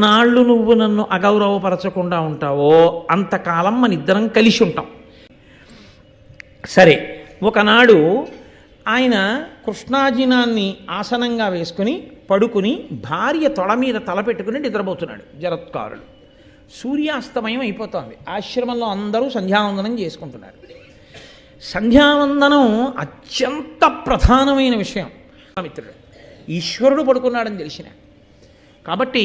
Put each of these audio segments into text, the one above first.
నాళ్ళు నువ్వు నన్ను అగౌరవపరచకుండా ఉంటావో అంతకాలం మన ఇద్దరం కలిసి ఉంటాం. సరే, ఒకనాడు ఆయన కృష్ణాజినాన్ని ఆసనంగా వేసుకుని పడుకుని భార్య తొడ మీద తలపెట్టుకుని నిద్రపోతున్నాడు జరత్కారుడు. సూర్యాస్తమయం అయిపోతోంది. ఆశ్రమంలో అందరూ సంధ్యావందనం చేసుకుంటున్నారు. సంధ్యావందనం అత్యంత ప్రధానమైన విషయం. మిత్రుడు ఈశ్వరుడు పడుకున్నాడని తెలిసిన కాబట్టి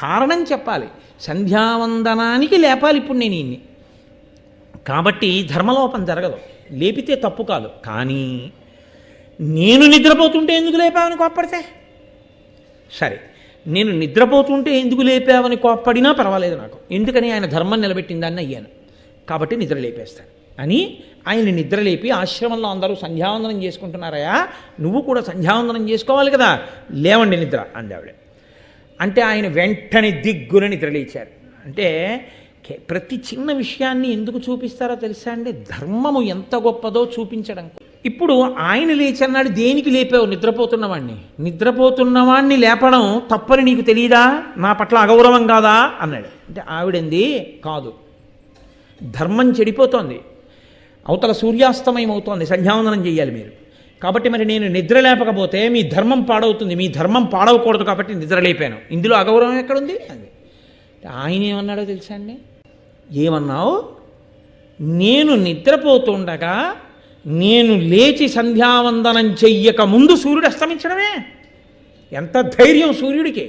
కారణం చెప్పాలి. సంధ్యావందనానికి లేపాలి ఇప్పుడు నేను ఇన్ని. కాబట్టి ధర్మలోపం జరగదు, లేపితే తప్పు కాదు. కానీ నేను నిద్రపోతుంటే ఎందుకు లేపావని కోప్పడితే సరే, నేను నిద్రపోతుంటే ఎందుకు లేపావని కోప్పడినా పర్వాలేదు నాకు. ఎందుకని ఆయన ధర్మం నిలబెట్టిందాన్ని అయ్యాను కాబట్టి నిద్ర లేపేస్తాను అని ఆయన నిద్రలేపి ఆశ్రమంలో అందరూ సంధ్యావందనం చేసుకుంటున్నారయా, నువ్వు కూడా సంధ్యావందనం చేసుకోవాలి కదా, లేవండి నిద్ర అంది ఆవిడ. అంటే ఆయన వెంటనే దిగ్గున నిద్రలేచారు. అంటే ప్రతి చిన్న విషయాన్ని ఎందుకు చూపిస్తారో తెలుసా అండి? ధర్మము ఎంత గొప్పదో చూపించడం. ఇప్పుడు ఆయన లేచన్నాడు, దేనికి లేపావు? నిద్రపోతున్నవాణ్ణి. నిద్రపోతున్నవాణ్ణి లేపడం తప్పని నీకు తెలియదా? నా పట్ల అగౌరవం కాదా అన్నాడు. అంటే ఆవిడంది, కాదు, ధర్మం చెడిపోతోంది, అవతల సూర్యాస్తమయం అవుతోంది, సంధ్యావందనం చెయ్యాలి మీరు. కాబట్టి మరి నేను నిద్ర లేపకపోతే మీ ధర్మం పాడవుతుంది, మీ ధర్మం పాడవకూడదు కాబట్టి నిద్ర లేపాను. ఇందులో అగౌరవం ఎక్కడుంది? అది ఆయన ఏమన్నాడో తెలుసా అండి? ఏమన్నావు? నేను నిద్రపోతుండగా నేను లేచి సంధ్యావందనం చెయ్యక ముందు సూర్యుడు అస్తమించడమే. ఎంత ధైర్యం సూర్యుడికి!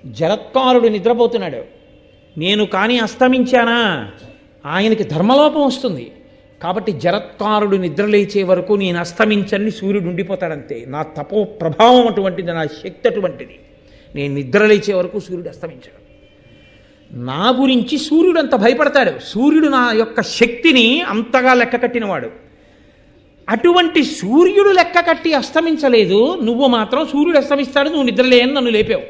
జరత్కారుడు నిద్రపోతున్నాడు, నేను కానీ అస్తమించానా ఆయనకి ధర్మలోపం వస్తుంది. కాబట్టి జరత్కారుడు నిద్రలేచే వరకు నేను అస్తమించని సూర్యుడు ఉండిపోతాడంతే. నా తపో ప్రభావం అటువంటిది, నా శక్తి అటువంటిది. నేను నిద్రలేచే వరకు సూర్యుడు అస్తమించడు. నా గురించి సూర్యుడు అంత భయపడతాడు. సూర్యుడు నా యొక్క శక్తిని అంతగా లెక్క కట్టినవాడు. అటువంటి సూర్యుడు లెక్క కట్టి అస్తమించలేదు, నువ్వు మాత్రం సూర్యుడు అస్తమిస్తాడు, నువ్వు నిద్రలేయని నన్ను లేపావు.